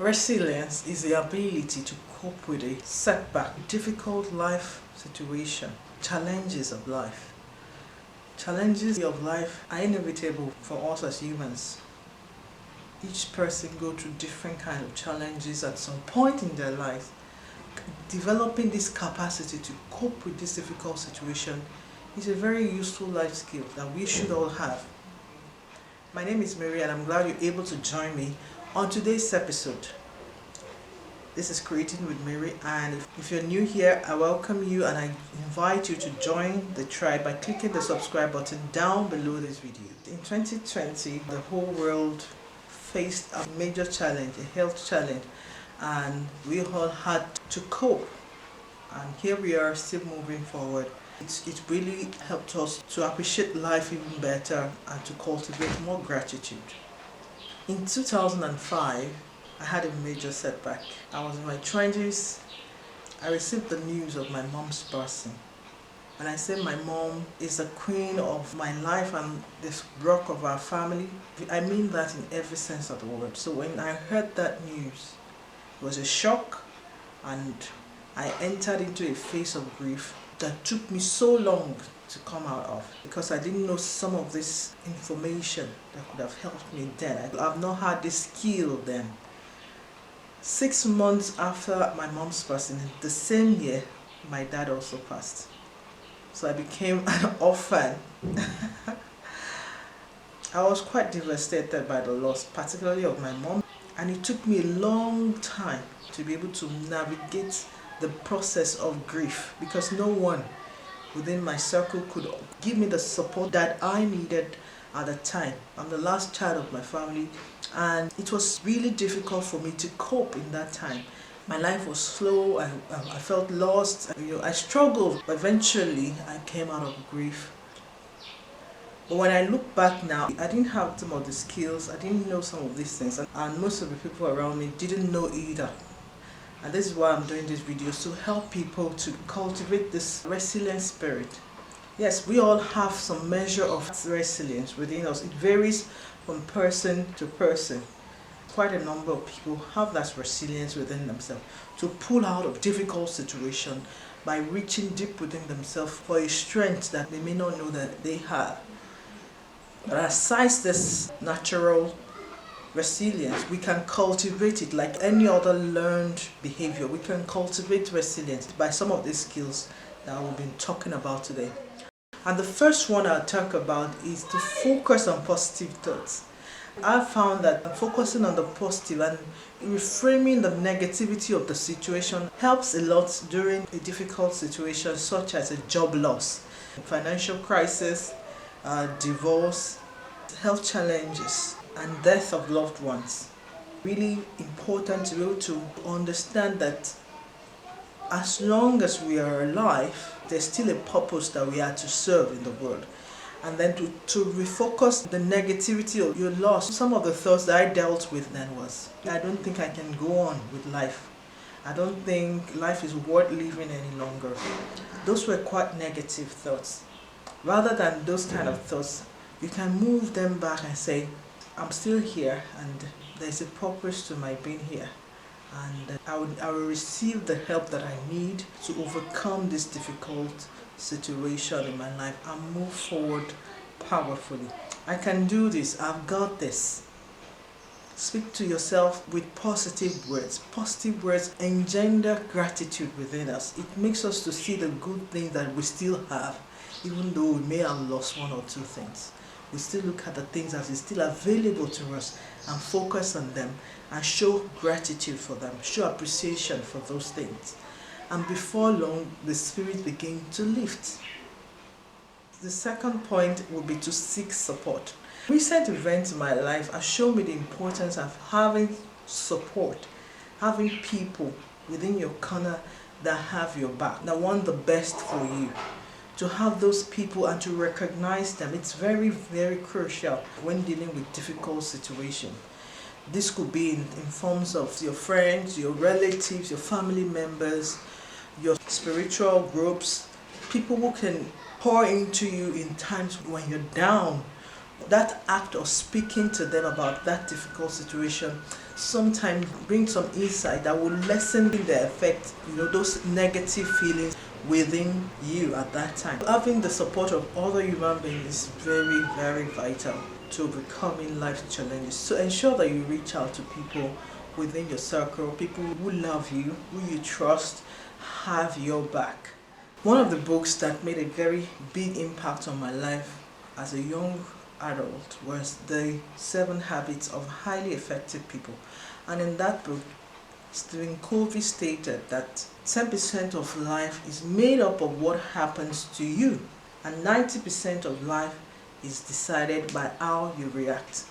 Resilience is the ability to cope with a setback, difficult life situation, challenges of life. Challenges of life are inevitable for us as humans. Each person go through different kind of challenges at some point in their life. Developing this capacity to cope with this difficult situation is a very useful life skill that we should all have. My name is Mary and I'm glad you're able to join me on today's episode. This is Creating with Mary, and if you're new here, I welcome you and I invite you to join the tribe by clicking the subscribe button down below this video. In 2020, the whole world faced a major challenge, a health challenge, and we all had to cope. And here we are still moving forward. It really helped us to appreciate life even better and to cultivate more gratitude. In 2005, I had a major setback. I was in my 20s. I received the news of my mom's passing. When I say my mom is the queen of my life and this rock of our family, I mean that in every sense of the word. So when I heard that news, it was a shock, and I entered into a phase of grief that took me so long to come out of, because I didn't know some of this information that could have helped me then. I've not had this skill then. 6 months after my mom's passing, the same year, my dad also passed. So I became an orphan. I was quite devastated by the loss, particularly of my mom, and it took me a long time to be able to navigate the process of grief, because no one within my circle could give me the support that I needed at the time. I'm the last child of my family, and it was really difficult for me to cope in that time. My life was slow. I felt lost. I struggled, but eventually I came out of grief. But when I look back now, I didn't have some of the skills. I didn't know some of these things, and most of the people around me didn't know either. And this is why I'm doing this video, to help people to cultivate this resilient spirit. Yes, we all have some measure of resilience within us. It varies from person to person. Quite a number of people have that resilience within themselves to pull out of difficult situations by reaching deep within themselves for a strength that they may not know that they have. But aside this natural resilience, we can cultivate it like any other learned behavior. We can cultivate resilience by some of these skills that we've been talking about today. And the first one I'll talk about is to focus on positive thoughts. I've found that focusing on the positive and reframing the negativity of the situation helps a lot during a difficult situation such as a job loss, financial crisis, divorce, health challenges, and death of loved ones. Really important to be able to understand that as long as we are alive, there's still a purpose that we are to serve in the world. And then to refocus the negativity of your loss. Some of the thoughts that I dealt with then was, I don't think I can go on with life. I don't think life is worth living any longer. Those were quite negative thoughts. Rather than those kind of thoughts, you can move them back and say, I'm still here and there's a purpose to my being here. And I will receive the help that I need to overcome this difficult situation in my life and move forward powerfully. I can do this. I've got this. Speak to yourself with positive words. Positive words engender gratitude within us. It makes us to see the good things that we still have, even though we may have lost one or two things. We still look at the things that is still available to us and focus on them and show gratitude for them, show appreciation for those things. And before long, the spirit begins to lift. The second point will be to seek support. Recent events in my life have shown me the importance of having support, having people within your corner that have your back, that want the best for you. To have those people and to recognize them, it's very, very crucial when dealing with difficult situations. This could be in forms of your friends, your relatives, your family members, your spiritual groups, people who can pour into you in times when you're down, That act of speaking to them about that difficult situation sometimes brings some insight that will lessen the effect, those negative feelings within you at that time. Having the support of other human beings is very, very vital to overcoming life challenges. So ensure that you reach out to people within your circle, people who love you, who you trust, have your back. One of the books that made a very big impact on my life as a young adult was The 7 Habits of Highly Effective People. And in that book, Stephen Covey stated that 10% of life is made up of what happens to you, and 90% of life is decided by how you react.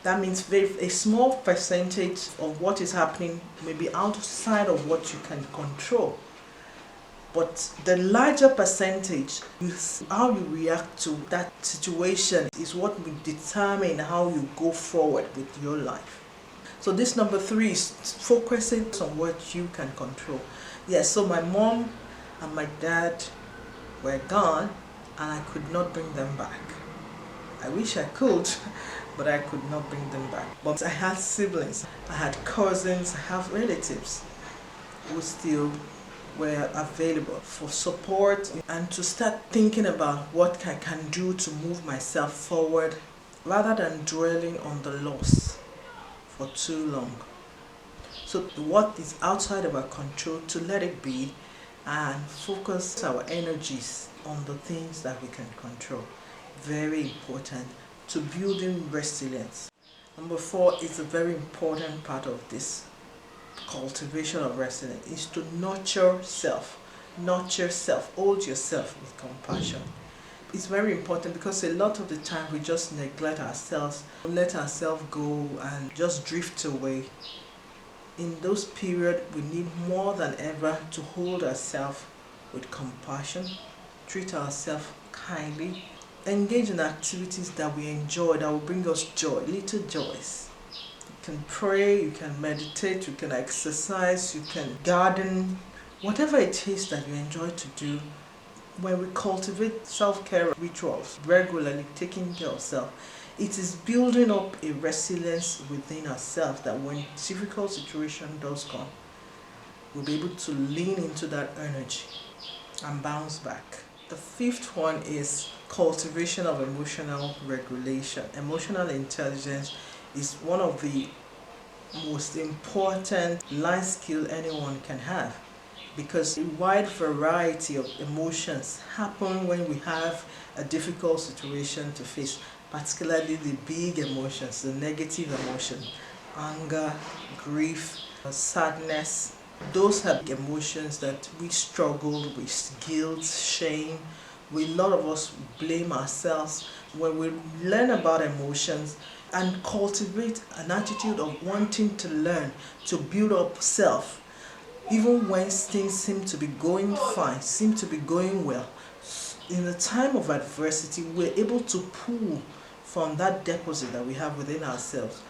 That means a small percentage of what is happening may be outside of what you can control. But the larger percentage is how you react to that situation is what will determine how you go forward with your life. So this number 3 is focusing on what you can control. Yes, so my mom and my dad were gone and I could not bring them back. I wish I could, but I could not bring them back. But I had siblings, I had cousins, I have relatives who still were available for support, and to start thinking about what I can do to move myself forward rather than dwelling on the loss for too long. So what is outside of our control, to let it be and focus our energies on the things that we can control. Very important to building resilience. Number 4 is a very important part of this cultivation of resilience, is to nurture self. Nurture self. Hold yourself with compassion. It's very important because a lot of the time we just neglect ourselves, let ourselves go and just drift away. In those periods, we need more than ever to hold ourselves with compassion, treat ourselves kindly, engage in activities that we enjoy, that will bring us joy, little joys. You can pray, you can meditate, you can exercise, you can garden, whatever it is that you enjoy to do. When we cultivate self-care rituals regularly, taking care of self, it is building up a resilience within ourselves that when difficult situation does come, we'll be able to lean into that energy and bounce back. The 5th one is cultivation of emotional regulation. Emotional intelligence is one of the most important life skill anyone can have, because a wide variety of emotions happen when we have a difficult situation to face, particularly the big emotions, the negative emotions, anger, grief, sadness. Those are emotions that we struggle with, guilt, shame. A lot of us blame ourselves. When we learn about emotions and cultivate an attitude of wanting to learn, to build up self, even when things seem to be going fine, seem to be going well, in the time of adversity, we're able to pull from that deposit that we have within ourselves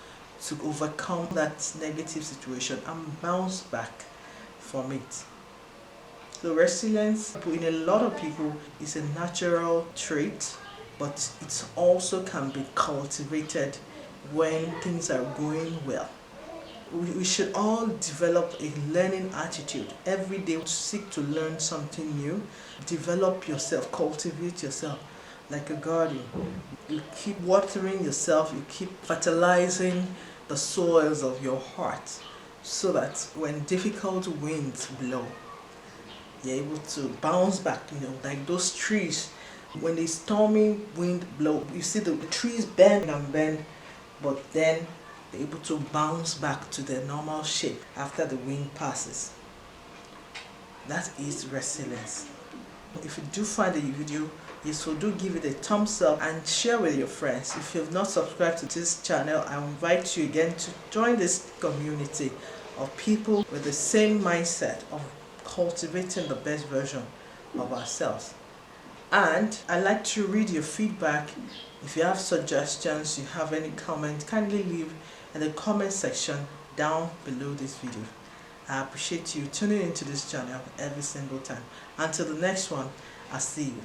to overcome that negative situation and bounce back from it. So resilience in a lot of people is a natural trait, but it also can be cultivated when things are going well. We should all develop a learning attitude every day, to seek to learn something new. Develop yourself, cultivate yourself like a garden. You keep watering yourself, you keep fertilizing the soils of your heart, so that when difficult winds blow, you're able to bounce back, like those trees. When the stormy wind blow, you see the trees bend and bend, but then they're able to bounce back to their normal shape after the wind passes. That is resilience. If you do find the video useful, do give it a thumbs up and share with your friends. If you have not subscribed to this channel, I invite you again to join this community of people with the same mindset of cultivating the best version of ourselves. And I'd like to read your feedback. If you have suggestions, you have any comments, kindly leave in the comment section down below this video. I appreciate you tuning into this channel every single time. Until the next one, I'll see you.